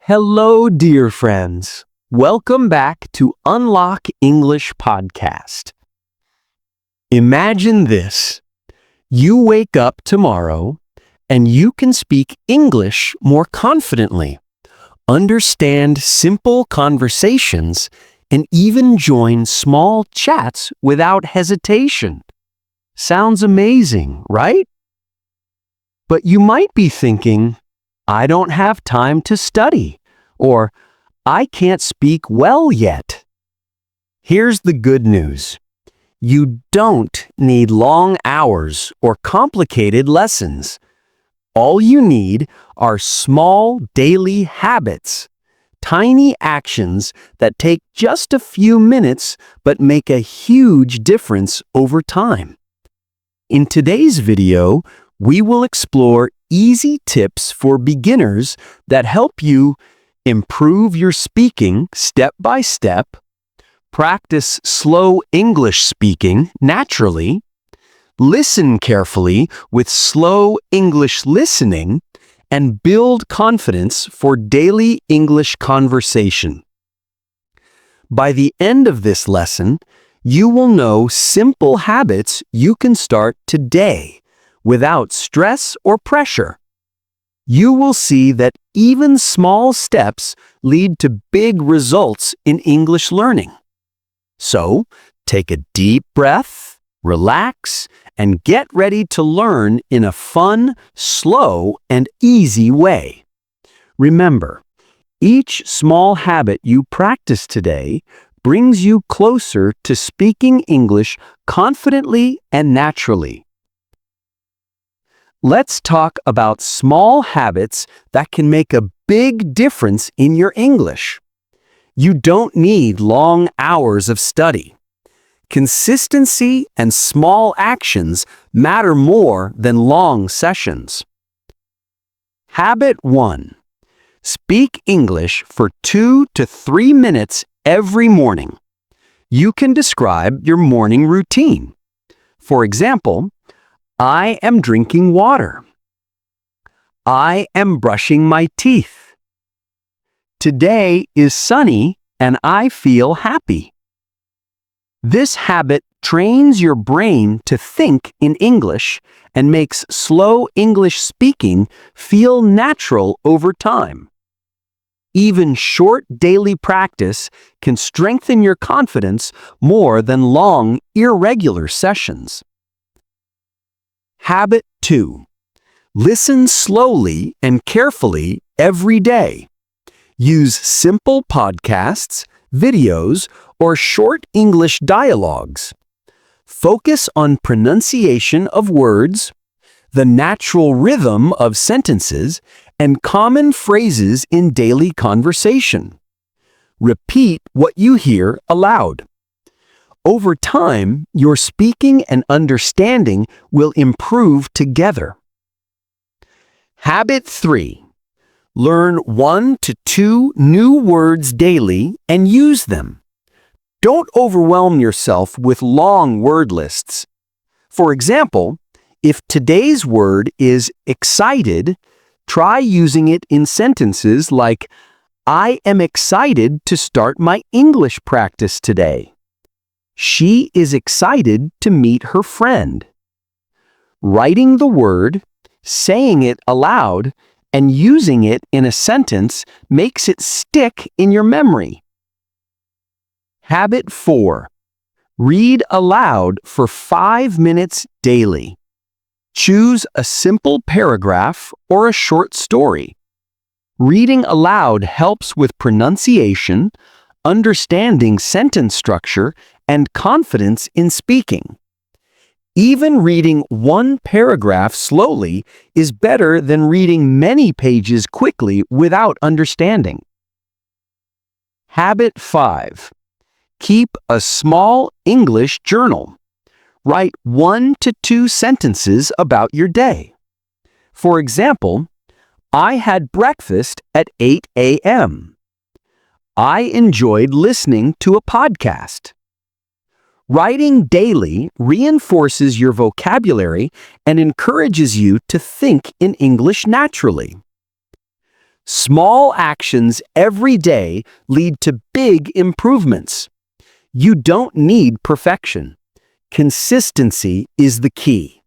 Hello, dear friends. Welcome back to Unlock English Podcast. Imagine this. You wake up tomorrow and you can speak English more confidently, understand simple conversations, and even join small chats without hesitation. Sounds amazing, right? But you might be thinking, I don't have time to study, or I can't speak well yet. Here's the good news. You don't need long hours or complicated lessons. All you need are small daily habits, tiny actions that take just a few minutes but make a huge difference over time. In today's video, we will explore easy tips for beginners that help you improve your speaking step by step, practice slow English speaking naturally, listen carefully with slow English listening, and build confidence for daily English conversation. By the end of this lesson, you will know simple habits you can start today without stress or pressure. You will see that even small steps lead to big results in English learning. So, take a deep breath, relax, and get ready to learn in a fun, slow, and easy way. Remember, each small habit you practice today brings you closer to speaking English confidently and naturally. Let's talk about small habits that can make a big difference in your English. You don't need long hours of study. Consistency and small actions matter more than long sessions. Habit 1. Speak English for 2 to 3 minutes every morning. You can describe your morning routine. For example, I am drinking water. I am brushing my teeth. Today is sunny and I feel happy. This habit trains your brain to think in English and makes slow English speaking feel natural over time. Even short daily practice can strengthen your confidence more than long, irregular sessions. Habit 2. Listen slowly and carefully every day. Use simple podcasts, videos, or short English dialogues. Focus on pronunciation of words, the natural rhythm of sentences, and common phrases in daily conversation. Repeat what you hear aloud. Over time, your speaking and understanding will improve together. Habit 3. Learn 1 to 2 new words daily and use them. Don't overwhelm yourself with long word lists. For example, if today's word is excited, try using it in sentences like, I am excited to start my English practice today. She is excited to meet her friend. Writing the word, saying it aloud, and using it in a sentence makes it stick in your memory. Habit 4. Read aloud for 5 minutes daily. Choose a simple paragraph or a short story. Reading aloud helps with pronunciation, understanding sentence structure, and confidence in speaking. Even reading one paragraph slowly is better than reading many pages quickly without understanding. Habit 5. Keep a small English journal. Write 1 to 2 sentences about your day. For example, I had breakfast at 8 a.m. I enjoyed listening to a podcast. Writing daily reinforces your vocabulary and encourages you to think in English naturally. Small actions every day lead to big improvements. You don't need perfection. Consistency is the key.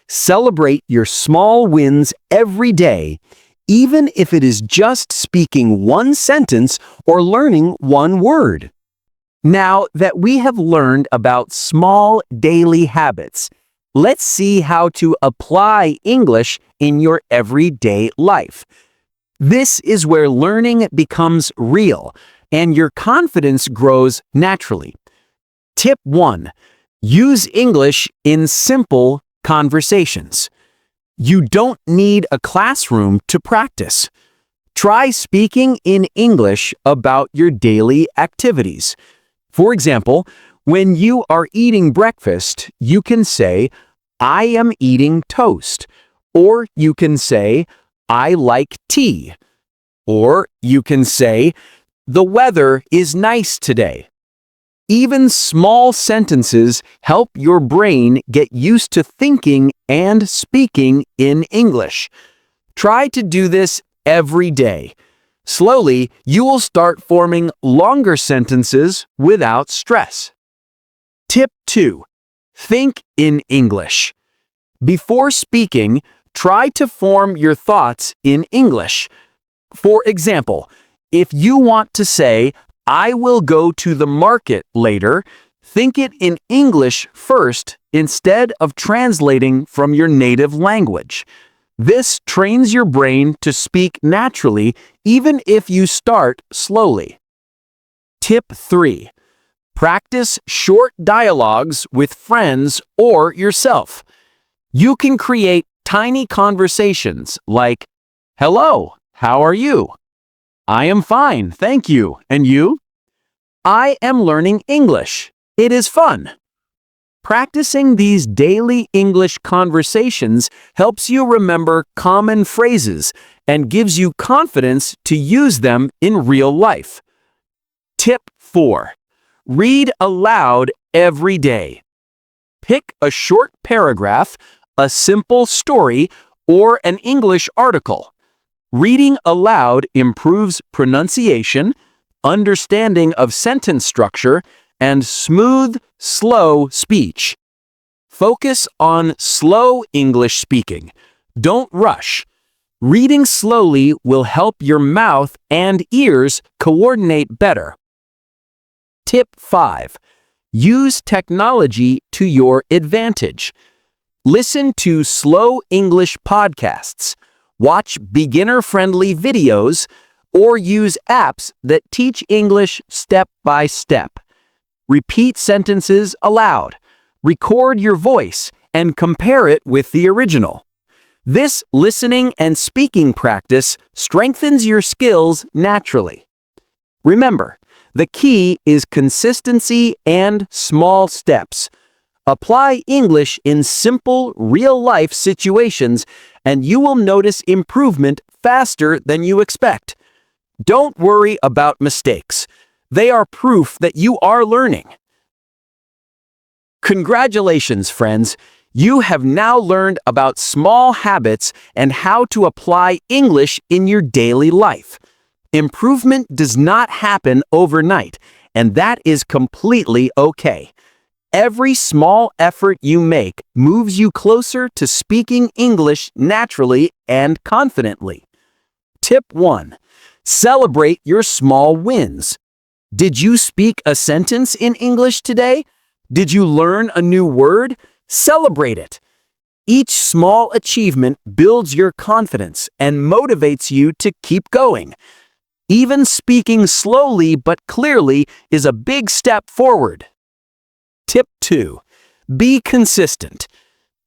Celebrate your small wins every day, even if it is just speaking one sentence or learning one word. Now that we have learned about small daily habits, let's see how to apply English in your everyday life. This is where learning becomes real and your confidence grows naturally. Tip 1. Use English in simple conversations. You don't need a classroom to practice. Try speaking in English about your daily activities. For example, when you are eating breakfast, you can say, "I am eating toast," or you can say, "I like tea," or you can say, "The weather is nice today." Even small sentences help your brain get used to thinking and speaking in English. Try to do this every day. Slowly, you will start forming longer sentences without stress. Tip 2. Think in English. Before speaking, try to form your thoughts in English. For example, if you want to say, "I will go to the market later," think it in English first instead of translating from your native language. This trains your brain to speak naturally even if you start slowly. Tip 3. Practice short dialogues with friends or yourself. You can create tiny conversations like, "Hello, how are you?" "I am fine, thank you. And you?" "I am learning English. It is fun." Practicing these daily English conversations helps you remember common phrases and gives you confidence to use them in real life. Tip 4. Read aloud every day. Pick a short paragraph, a simple story, or an English article. Reading aloud improves pronunciation, understanding of sentence structure, and smooth, slow speech. Focus on slow English speaking. Don't rush. Reading slowly will help your mouth and ears coordinate better. Tip 5. Use technology to your advantage. Listen to slow English podcasts, watch beginner-friendly videos, or use apps that teach English step by step. Repeat sentences aloud, record your voice, and compare it with the original. This listening and speaking practice strengthens your skills naturally. Remember, the key is consistency and small steps. Apply English in simple, real-life situations, and you will notice improvement faster than you expect. Don't worry about mistakes. They are proof that you are learning. Congratulations, friends! You have now learned about small habits and how to apply English in your daily life. Improvement does not happen overnight, and that is completely okay. Every small effort you make moves you closer to speaking English naturally and confidently. Tip 1. Celebrate your small wins. Did you speak a sentence in English today? Did you learn a new word? Celebrate it. Each small achievement builds your confidence and motivates you to keep going. Even speaking slowly but clearly is a big step forward. Tip 2. Be consistent.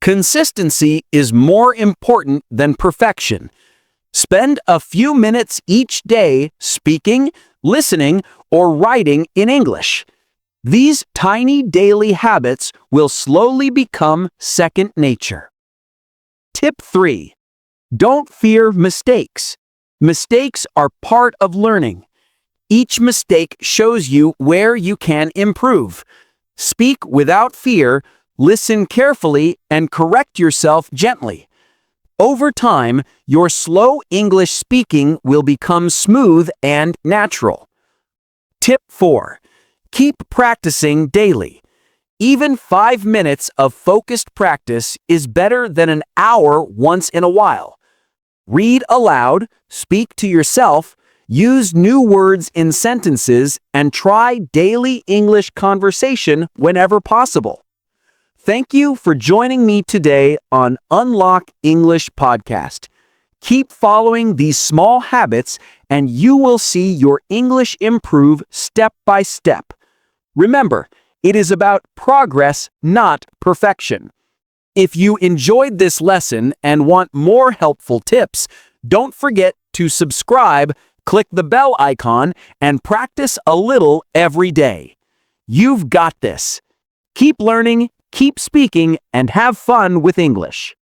Consistency is more important than perfection. Spend a few minutes each day speaking, listening, or writing in English. These tiny daily habits will slowly become second nature. Tip 3. Don't fear mistakes. Mistakes are part of learning. Each mistake shows you where you can improve. Speak without fear, listen carefully, and correct yourself gently. Over time, your slow English speaking will become smooth and natural. Tip 4. Keep practicing daily. Even 5 minutes of focused practice is better than an hour once in a while. Read aloud, speak to yourself, use new words in sentences, and try daily English conversation whenever possible. Thank you for joining me today on Unlock English Podcast. Keep following these small habits and you will see your English improve step by step. Remember, it is about progress, not perfection. If you enjoyed this lesson and want more helpful tips, don't forget to subscribe, click the bell icon, and practice a little every day. You've got this. Keep learning, keep speaking, and have fun with English.